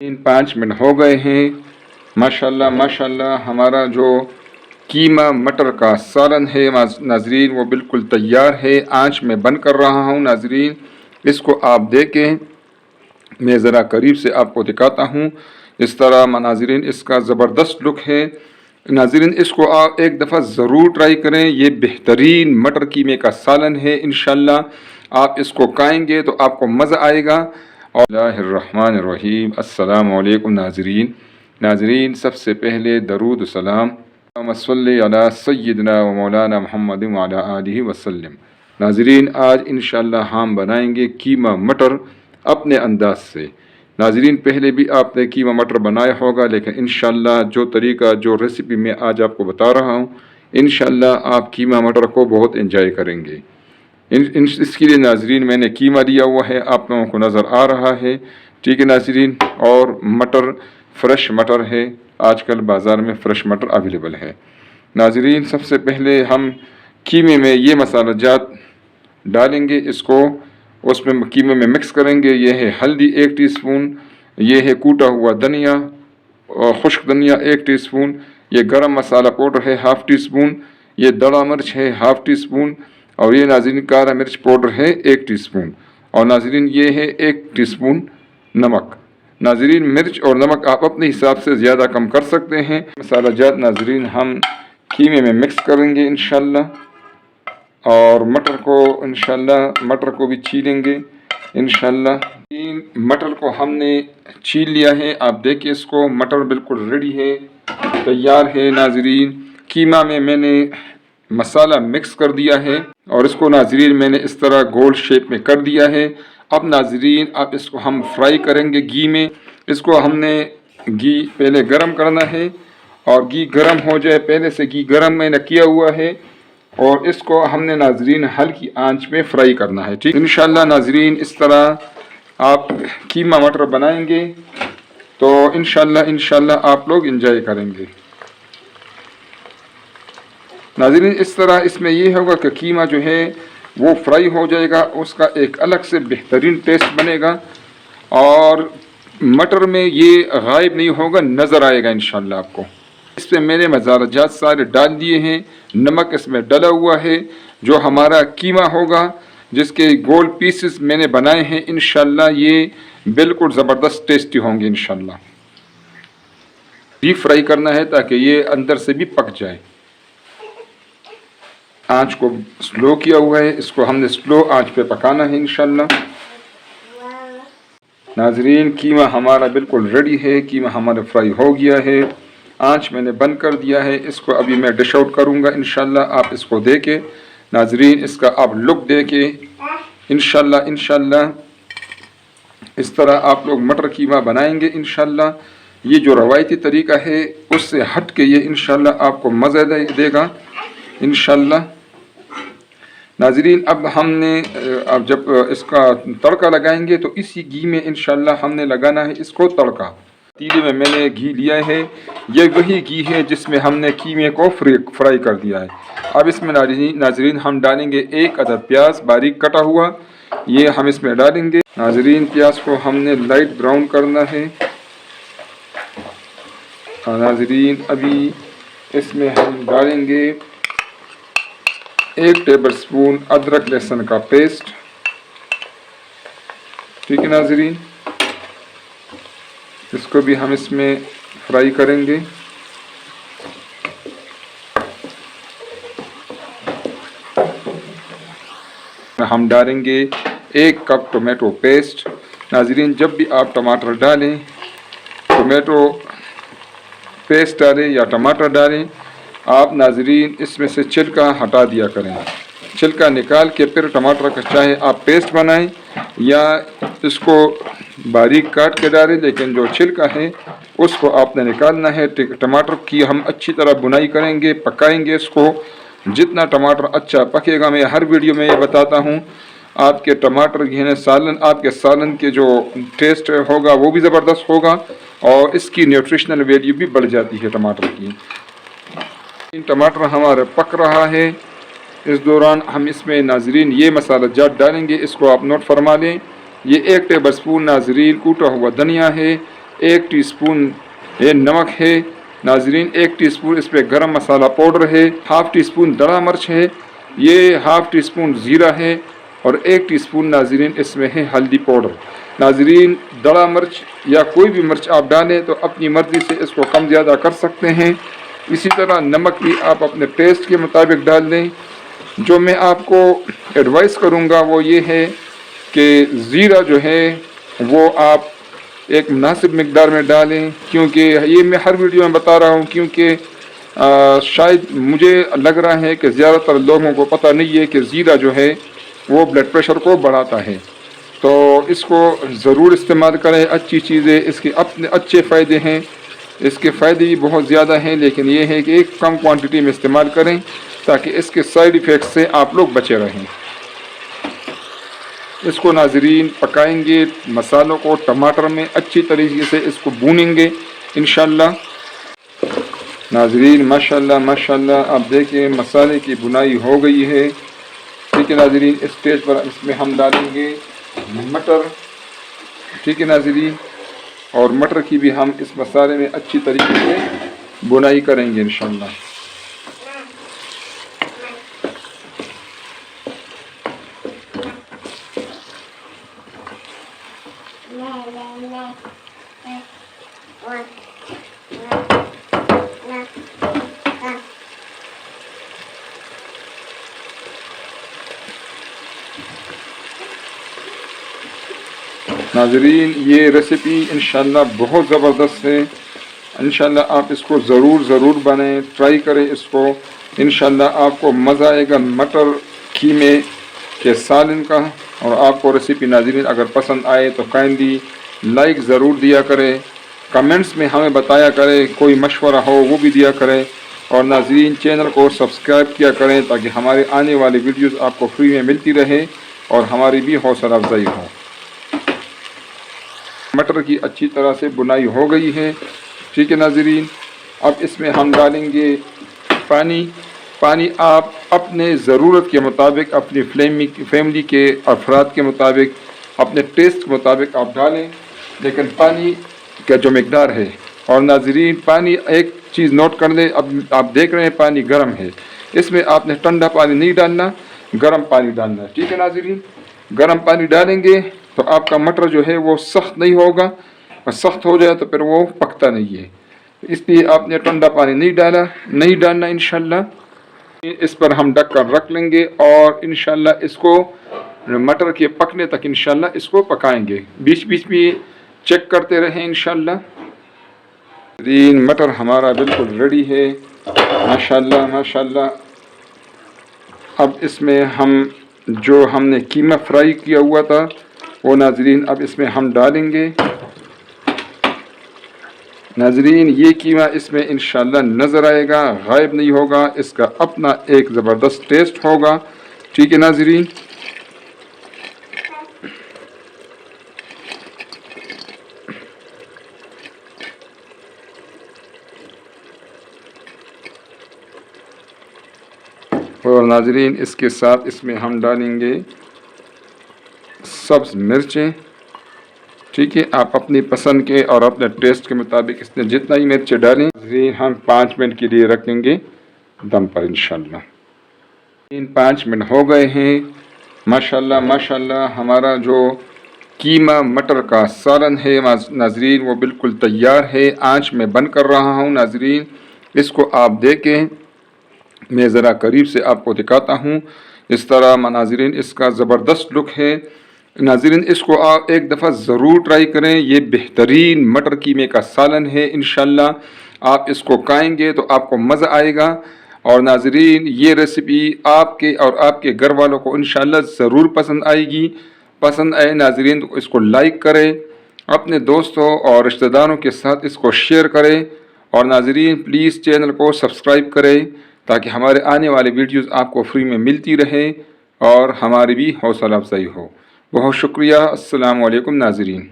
5 minute हो गए हैं। माशाल्लाह माशाल्लाह हमारा जो कीमा मटर का सालन है नाजरीन वो बिल्कुल तैयार है। आँच में बंद कर रहा हूँ नाजरीन, इसको आप देखें। मैं ज़रा करीब से आपको दिखाता हूँ। इस तरह नाजरीन इसका ज़बरदस्त लुक है। नाजरीन इसको आप एक दफ़ा ज़रूर ट्राई करें। ये बेहतरीन मटर कीमे का सालन है। इंशाल्लाह आप इसको खाएंगे तो आपको मज़ा आएगा। बिस्मिल्लाहिर्रहमानिर्रहीम। अस्सलामु अलैकुम नाजरीन सबसे पहले दरूद सलाम सल्ली अला सय्यिदना व मौलाना मुहम्मद व अला आलिहि वसल्लम। नाजरीन आज इंशाल्लाह हम बनाएंगे कीमा मटर अपने अंदाज से। नाजरीन पहले भी आपने कीमा मटर बनाया होगा, लेकिन इंशाल्लाह जो तरीका जो रेसिपी मैं आज आपको बता रहा हूँ, इंशाल्लाह आप कीमा मटर को बहुत एंजॉय करेंगे। इसके लिए नाजरीन मैंने कीमा लिया हुआ है, आप लोगों को नज़र आ रहा है, ठीक है नाजरीन। और मटर फ्रेश मटर है, आजकल बाज़ार में फ़्रेश मटर अवेलेबल है। नाजरीन सबसे पहले हम कीमे में ये मसाला जात डालेंगे, इसको उसमें कीमे में मिक्स करेंगे। ये है हल्दी 1 टीस्पून, ये है कूटा हुआ धनिया और खुश्क धनिया 1 टीस्पून, ये गरम मसाला पाउडर है 1/2 टीस्पून, ये दड़ा मिर्च है 1/2 टीस्पून, और ये नाजरीन काला मिर्च पाउडर है 1 टीस्पून, और नाजरीन ये है 1 टीस्पून नमक। नाजरीन मिर्च और नमक आप अपने हिसाब से ज़्यादा कम कर सकते हैं। मसाला जात नाजरीन हम कीमे में मिक्स करेंगे इंशाल्लाह, और मटर को इंशाल्लाह मटर को भी छीलेंगे इंशाल्लाह। मटर को हमने छील लिया है, आप देखिए इसको, मटर बिल्कुल रेडी है, तैयार है। नाजरीन कीमा में मैंने मसाला मिक्स कर दिया है और इसको नाजरीन मैंने इस तरह गोल शेप में कर दिया है। अब नाजरीन अब इसको हम फ्राई करेंगे घी में। इसको हमने घी पहले गरम करना है, और घी गरम हो जाए, पहले से घी गरम मैंने किया हुआ है, और इसको हमने नाजरीन हल्की आंच में फ्राई करना है, ठीक। इंशाल्लाह नाजरीन इस तरह आप कीमा मटर बनाएंगे तो इंशाल्लाह आप लोग इंजॉय करेंगे। नाज़रीन इस तरह इसमें ये होगा कि कीमा जो है वो फ्राई हो जाएगा, उसका एक अलग से बेहतरीन टेस्ट बनेगा, और मटर में ये गायब नहीं होगा, नज़र आएगा इंशाल्लाह आपको। इसमें मैंने मसाला जात सारे डाल दिए हैं, नमक इसमें डला हुआ है। जो हमारा कीमा होगा जिसके गोल पीसेस मैंने बनाए हैं, इंशाल्लाह ये बिल्कुल ज़बरदस्त टेस्टी होंगे इंशाल्लाह। डीप फ्राई करना है ताकि ये अंदर से भी पक जाए। आँच को स्लो किया हुआ है, इसको हमने स्लो आँच पे पकाना है इंशाल्लाह। नाजरीन कीमा हमारा बिल्कुल रेडी है, कीमा हमारा फ्राई हो गया है, आँच मैंने बंद कर दिया है। इसको अभी मैं डिश आउट करूँगा इंशाल्लाह। आप इसको देखें नाजरीन, इसका आप लुक देखें इंशाल्लाह इस तरह आप लोग मटर कीमा बनाएंगे इंशाल्लाह। ये जो रवायती तरीका है उससे हट के ये इंशाल्लाह आपको मज़ा देगा इंशाल्लाह। नाजरीन अब हमने अब जब इसका तड़का लगाएंगे तो इसी घी में इंशाल्लाह हमने लगाना है इसको तड़का। तीले में मैंने घी लिया है, ये वही घी है जिसमें हमने कीमे को फ्राई कर दिया है। अब इसमें नाजरीन हम डालेंगे 1 अदद प्याज बारीक कटा हुआ, ये हम इसमें डालेंगे। नाजरीन प्याज को हमने लाइट ब्राउन करना है। नाजरीन अभी इसमें हम डालेंगे 1 टेबलस्पून अदरक लहसुन का पेस्ट, ठीक है नाजरीन। इसको भी हम इसमें फ्राई करेंगे। हम डालेंगे 1 कप टोमेटो पेस्ट। नाजरीन जब भी आप टमाटर डालें, टोमेटो पेस्ट डालें या टमाटर डालें, आप नाजरीन इसमें से छिलका हटा दिया करें। छिलका निकाल के फिर टमाटर का चाहे आप पेस्ट बनाएं या इसको बारीक काट के डालें, लेकिन जो छिलका है उसको आपने निकालना है। टमाटर की हम अच्छी तरह बुनाई करेंगे, पकाएंगे इसको। जितना टमाटर अच्छा पकेगा, मैं हर वीडियो में ये बताता हूँ, आपके टमाटर की सालन, आपके सालन के जो टेस्ट होगा वो भी ज़बरदस्त होगा, और इसकी न्यूट्रिशनल वैल्यू भी बढ़ जाती है टमाटर की। टमाटर हमारा पक रहा है, इस दौरान हम इसमें नाजरीन ये मसाला जात डालेंगे, इसको आप नोट फरमा लें। ये 1 टेबलस्पून नाजरीन कूटा हुआ धनिया है, 1 टीस्पून ये नमक है नाजरीन, 1 टीस्पून इस पर गरम मसाला पाउडर है, हाफ़ टी स्पून दड़ा मिर्च है, ये हाफ़ टी स्पून ज़ीरा है और 1 टीस्पून नाजरीन इसमें है हल्दी पाउडर। नाजरीन दड़ा मिर्च या कोई भी मिर्च आप डालें तो अपनी मर्ज़ी से इसको कम ज़्यादा कर सकते हैं। इसी तरह नमक भी आप अपने टेस्ट के मुताबिक डाल दें। जो मैं आपको एडवाइस करूँगा वो ये है कि ज़ीरा जो है वो आप एक मुनासिब मिकदार में डालें, क्योंकि ये मैं हर वीडियो में बता रहा हूँ, क्योंकि शायद मुझे लग रहा है कि ज़्यादातर लोगों को पता नहीं है कि ज़ीरा जो है वो ब्लड प्रेशर को बढ़ाता है। तो इसको ज़रूर इस्तेमाल करें, अच्छी चीज़ें, इसके अपने अच्छे फ़ायदे हैं, इसके फ़ायदे भी बहुत ज़्यादा हैं, लेकिन ये है कि एक कम क्वांटिटी में इस्तेमाल करें ताकि इसके साइड इफ़ेक्ट से आप लोग बचे रहें। इसको नाजरीन पकाएंगे, मसालों को टमाटर में अच्छी तरीके से इसको भूनेंगे इंशाल्लाह। नाजरीन माशाल्लाह माशाल्लाह आप देखिए मसाले की बुनाई हो गई है। ठीक है नाजरीन, इस स्टेज पर इसमें हम डालेंगे मटर। ठीक है नाजरीन, और मटर की भी हम इस मसाले में अच्छी तरीके से बुनाई करेंगे इंशाल्लाह। नाजरीन ये रेसिपी इंशाल्लाह बहुत ज़बरदस्त है, इंशाल्लाह आप इसको ज़रूर बनाएं, ट्राई करें इसको, इंशाल्लाह आपको मज़ा आएगा मटर कीमे के सालन का। और आपको रेसिपी नाजरीन अगर पसंद आए तो काइंडली लाइक ज़रूर दिया करें, कमेंट्स में हमें बताया करें, कोई मशवरा हो वो भी दिया करें, और नाजरीन चैनल को सब्सक्राइब किया करें ताकि हमारे आने वाली वीडियोस आपको फ्री में मिलती रहे और हमारी भी हौसला अफजाई हो। मटर की अच्छी तरह से बुनाई हो गई है। ठीक है नाजरीन, अब इसमें हम डालेंगे पानी आप अपने ज़रूरत के मुताबिक, अपनी फैमिली के अफराद के मुताबिक, अपने टेस्ट के मुताबिक आप डालें, लेकिन पानी का जो मिकदार है। और नाजरीन पानी एक चीज़ नोट कर लें, अब आप देख रहे हैं पानी गर्म है, इसमें आपने ठंडा पानी नहीं डालना, गर्म पानी डालना है। ठीक है नाजरीन, गर्म पानी डालेंगे तो आपका मटर जो है वो सख्त नहीं होगा, और सख्त हो जाए तो फिर वो पकता नहीं है, इसलिए आपने ठंडा पानी नहीं डालना इंशाल्लाह। इस पर हम ढक कर रख लेंगे और इंशाल्लाह इसको मटर के पकने तक इंशाल्लाह इसको पकाएंगे, बीच बीच में चेक करते रहें इंशाल्लाह। मटर हमारा बिल्कुल रेडी है माशाल्लाह माशाल्लाह। अब इसमें हम जो हमने कीमा फ्राई किया हुआ था वो नाजरीन अब इसमें हम डालेंगे। नाजरीन ये कीमा इसमें इंशाल्लाह नज़र आएगा, गायब नहीं होगा, इसका अपना एक ज़बरदस्त टेस्ट होगा। ठीक है नाजरीन, और नाजरीन इसके साथ इसमें हम डालेंगे सब्ज़ मिर्चें। ठीक है, आप अपनी पसंद के और अपने टेस्ट के मुताबिक इसमें जितना ही मिर्चें डालें। हम 5 मिनट के लिए रखेंगे दम पर इंशाल्लाह। 5 मिनट हो गए हैं माशाल्लाह माशाल्लाह। हमारा जो कीमा मटर का सालन है नाजरीन वो बिल्कुल तैयार है। आँच में बंद कर रहा हूँ नाजरीन, इसको आप देखें, मैं ज़रा करीब से आपको दिखाता हूँ। इस तरह नाजरीन इसका ज़बरदस्त लुक है। नाजरीन इसको आप एक दफ़ा ज़रूर ट्राई करें, ये बेहतरीन मटर कीमे का सालन है। इंशाल्लाह आप इसको खाएंगे तो आपको मज़ा आएगा। और नाजरीन ये रेसिपी आपके और आपके घर वालों को इंशाल्लाह ज़रूर पसंद आएगी। पसंद आए नाजरीन तो इसको लाइक करें, अपने दोस्तों और रिश्तेदारों के साथ इसको शेयर करें, और नाजरीन प्लीज़ चैनल को सब्सक्राइब करें ताकि हमारे आने वाले वीडियोस आपको फ्री में मिलती रहे और हमारी भी हौसला अफजाई हो। बहुत शुक्रिया। अस्सलामु अलैकुम नाजरीन।